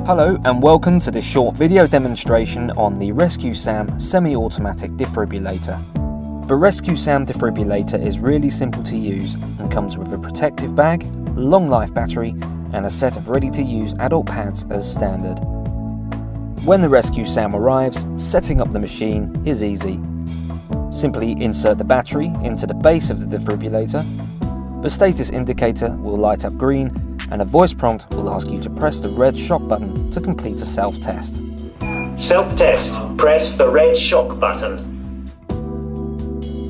Hello and welcome to this short video demonstration on the RescueSam semi-automatic defibrillator. The RescueSam defibrillator is really simple to use and comes with a protective bag, long life battery and a set of ready-to-use adult pads as standard. When the RescueSam arrives, setting up the machine is easy. Simply insert the battery into the base of the defibrillator. The status indicator will light up green and a voice prompt will ask you to press the red shock button to complete a self-test. Self-test. Press the red shock button.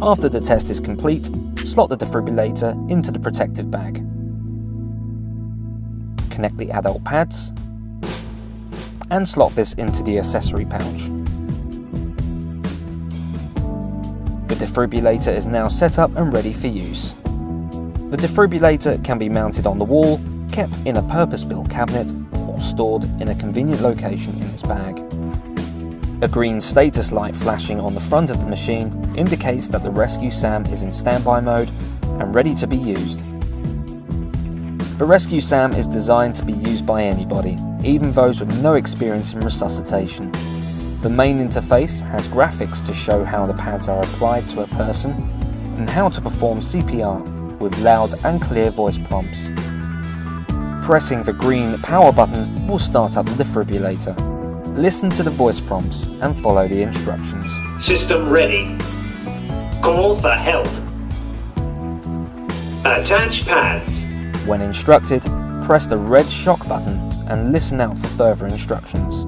After the test is complete, slot the defibrillator into the protective bag. Connect the adult pads and slot this into the accessory pouch. The defibrillator is now set up and ready for use. The defibrillator can be mounted on the wall, kept in a purpose-built cabinet, or stored in a convenient location in its bag. A green status light flashing on the front of the machine indicates that the RescueSam is in standby mode and ready to be used. The RescueSam is designed to be used by anybody, even those with no experience in resuscitation. The main interface has graphics to show how the pads are applied to a person and how to perform CPR with loud and clear voice prompts. Pressing the green power button will start up the defibrillator. Listen to the voice prompts and follow the instructions. System ready. Call for help. Attach pads. When instructed, press the red shock button and listen out for further instructions.